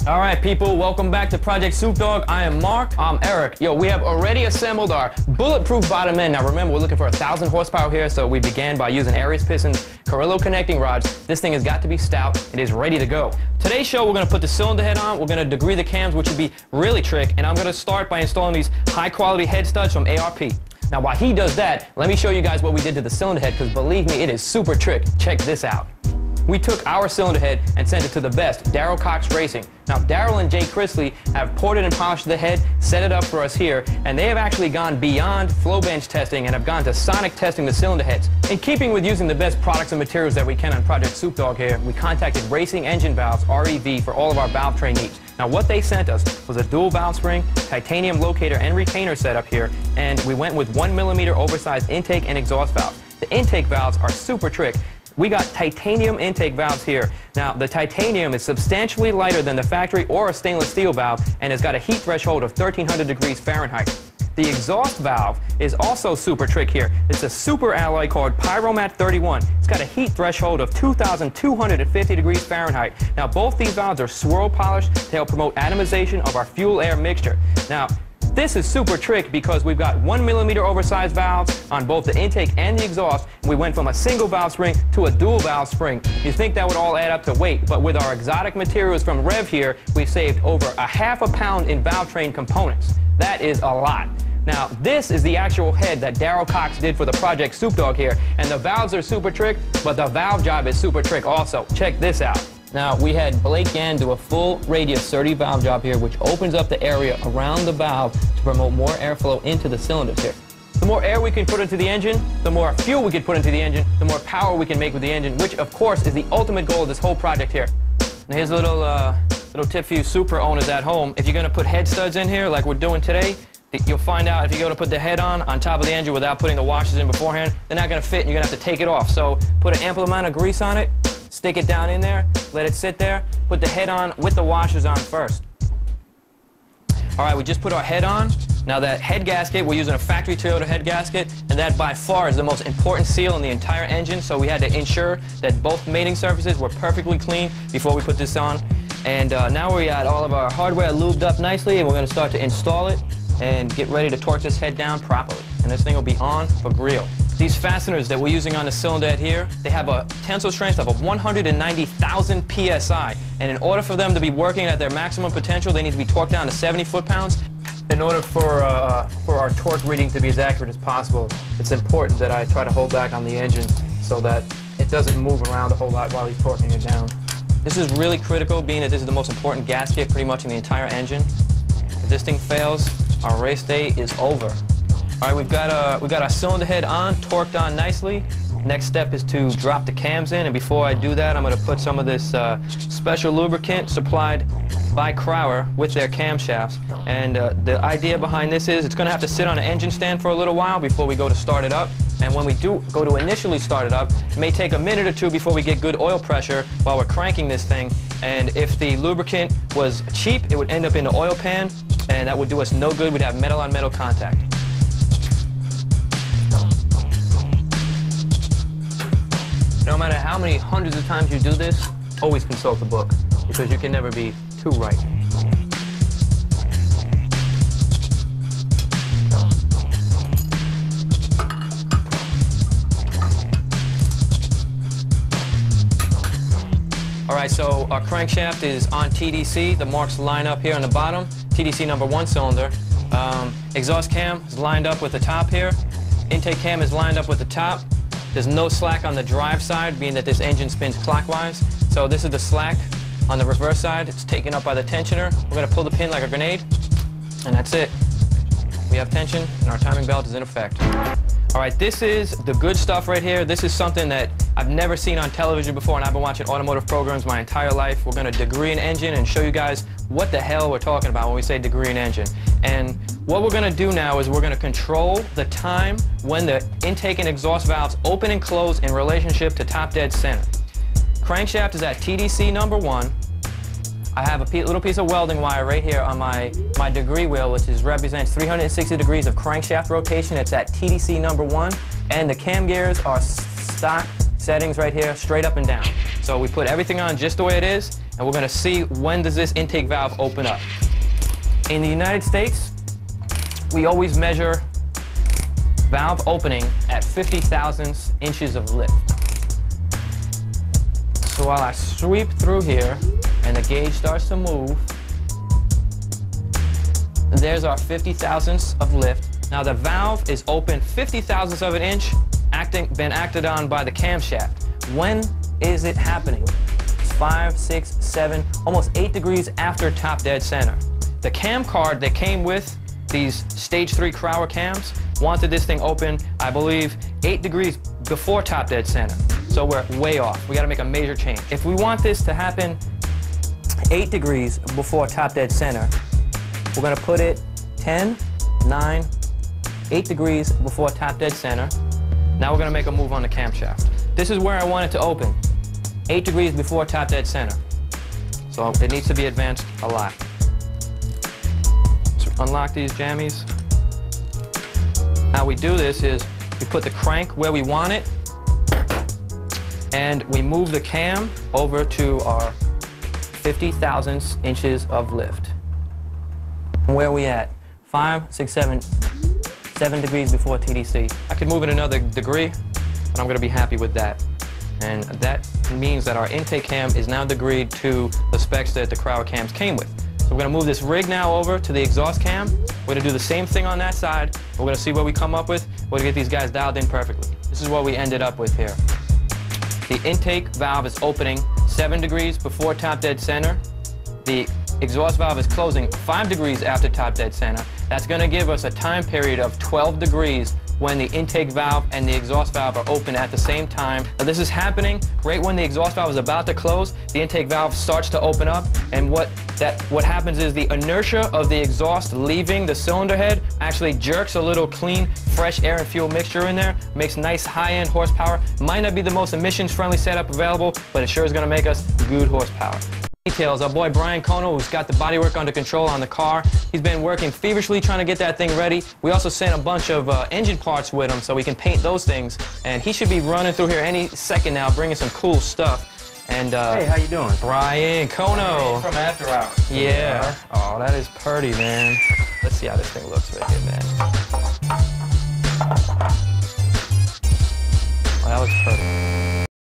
All right, people, welcome back to Project Soup Dog. I am Mark. I'm Eric. Yo, we have already assembled our bulletproof bottom end. Now remember, we're looking for 1,000 horsepower here, so we began by using Aries pistons, Carrillo connecting rods. This thing has got to be stout. It is ready to go. Today's show, we're gonna put the cylinder head on. We're gonna degree the cams, which would be really trick, and I'm gonna start by installing these high quality head studs from ARP. Now while he does that, let me show you guys what we did to the cylinder head, because believe me, it is super trick. Check this out. We took our cylinder head and sent it to the best, Darryl Cox Racing. Now, Darryl and Jay Chrisley have ported and polished the head, set it up for us here, and they have actually gone beyond flow bench testing and have gone to sonic testing the cylinder heads. In keeping with using the best products and materials that we can on Project Soup Dog here, we contacted Racing Engine Valves, REV, for all of our valve tray needs. Now, what they sent us was a dual valve spring, titanium locator and retainer setup here, and we went with 1mm oversized intake and exhaust valves. The intake valves are super trick. We got titanium intake valves here. Now, the titanium is substantially lighter than the factory or a stainless steel valve, and it's got a heat threshold of 1,300 degrees Fahrenheit. The exhaust valve is also super trick here. It's a super alloy called Pyromat 31. It's got a heat threshold of 2,250 degrees Fahrenheit. Now, both these valves are swirl polished to help promote atomization of our fuel-air mixture. Now, this is super trick because we've got 1mm oversized valves on both the intake and the exhaust, and we went from a single valve spring to a dual valve spring. You think that would all add up to weight, but with our exotic materials from Rev here, we've saved over ½ a pound in valve train components. That is a lot. Now, this is the actual head that Darryl Cox did for the Project Soup Dog here, and the valves are super trick, but the valve job is super trick also. Check this out. Now, we had Blake Gann do a full radius 30 valve job here, which opens up the area around the valve to promote more airflow into the cylinders here. The more air we can put into the engine, the more fuel we can put into the engine, the more power we can make with the engine, which, of course, is the ultimate goal of this whole project here. Now, here's a little tip for you Supra owners at home. If you're going to put head studs in here like we're doing today, you'll find out if you go to put the head on top of the engine without putting the washers in beforehand, they're not going to fit and you're going to have to take it off. So put an ample amount of grease on it, stick it down in there, let it sit there, put the head on with the washers on first. All right, we just put our head on. Now that head gasket, we're using a factory Toyota head gasket, and that by far is the most important seal in the entire engine, so we had to ensure that both mating surfaces were perfectly clean before we put this on. And now we got all of our hardware lubed up nicely, and we're going to start to install it and get ready to torque this head down properly. And this thing will be on for real. These fasteners that we're using on the cylinder head here, they have a tensile strength of 190,000 PSI. And in order for them to be working at their maximum potential, they need to be torqued down to 70 foot-pounds. In order for our torque reading to be as accurate as possible, it's important that I try to hold back on the engine so that it doesn't move around a whole lot while he's torquing it down. This is really critical, being that this is the most important gasket pretty much in the entire engine. If this thing fails, our race day is over. All right, we've got our cylinder head on, torqued on nicely. Next step is to drop the cams in, and before I do that, I'm going to put some of this special lubricant supplied by Crower with their camshafts. And the idea behind this is it's going to have to sit on an engine stand for a little while before we go to start it up. And when we do go to initially start it up, it may take a minute or two before we get good oil pressure while we're cranking this thing. And if the lubricant was cheap, it would end up in the oil pan, and that would do us no good. We'd have metal on metal contact. No matter how many hundreds of times you do this, always consult the book, because you can never be too right. All right, so our crankshaft is on TDC. The marks line up here on the bottom. TDC number 1 cylinder. Exhaust cam is lined up with the top here. Intake cam is lined up with the top. There's no slack on the drive side, being that this engine spins clockwise. So this is the slack on the reverse side. It's taken up by the tensioner. We're going to pull the pin like a grenade, and that's it. We have tension, and our timing belt is in effect. All right, this is the good stuff right here. This is something that I've never seen on television before, and I've been watching automotive programs my entire life. We're going to degree an engine and show you guys what the hell we're talking about when we say degree an engine. And what we're going to do now is we're going to control the time when the intake and exhaust valves open and close in relationship to top dead center. Crankshaft is at TDC number 1. I have a little piece of welding wire right here on my degree wheel, which represents 360 degrees of crankshaft rotation. It's at TDC number 1. And the cam gears are stock settings right here, straight up and down. So we put everything on just the way it is, and we're gonna see when does this intake valve open up. In the United States, we always measure valve opening at 50 thousandths inches of lift. So while I sweep through here and the gauge starts to move, there's our 50 thousandths of lift. Now the valve is open 50 thousandths of an inch, been acted on by the camshaft. When is it happening? It's 5, 6, 7, almost 8 degrees after top dead center. The cam card that came with these stage 3 Crowler cams wanted this thing open, I believe, 8 degrees before top dead center. So we're way off. We gotta make a major change. If we want this to happen 8 degrees before top dead center, we're gonna put it 10, 9, 8 degrees before top dead center. Now we're gonna make a move on the camshaft. This is where I want it to open, 8 degrees before top dead center. So it needs to be advanced a lot. So unlock these jammies. How we do this is we put the crank where we want it, and we move the cam over to our 50 thousandths inches of lift. Where are we at? 5, 6, 7 degrees before TDC. I could move it another degree, but I'm gonna be happy with that. And that means that our intake cam is now degreed to the specs that the Crowler cams came with. So we're gonna move this rig now over to the exhaust cam. We're gonna do the same thing on that side. We're gonna see what we come up with. We're gonna get these guys dialed in perfectly. This is what we ended up with here. The intake valve is opening 7 degrees before top dead center. The exhaust valve is closing 5 degrees after top dead center. That's going to give us a time period of 12 degrees when the intake valve and the exhaust valve are open at the same time. Now this is happening right when the exhaust valve is about to close. The intake valve starts to open up, and what happens is the inertia of the exhaust leaving the cylinder head actually jerks a little clean, fresh air and fuel mixture in there, makes nice high-end horsepower. Might not be the most emissions-friendly setup available, but it sure is going to make us good horsepower. Details, our boy Brian Kono, who's got the bodywork under control on the car. He's been working feverishly trying to get that thing ready. We also sent a bunch of engine parts with him so we can paint those things. And he should be running through here any second now, bringing some cool stuff. And hey, how you doing? Brian Kono. From After Hours. Yeah. Oh, that is pretty, man. Let's see how this thing looks right here, man. Oh, that looks pretty.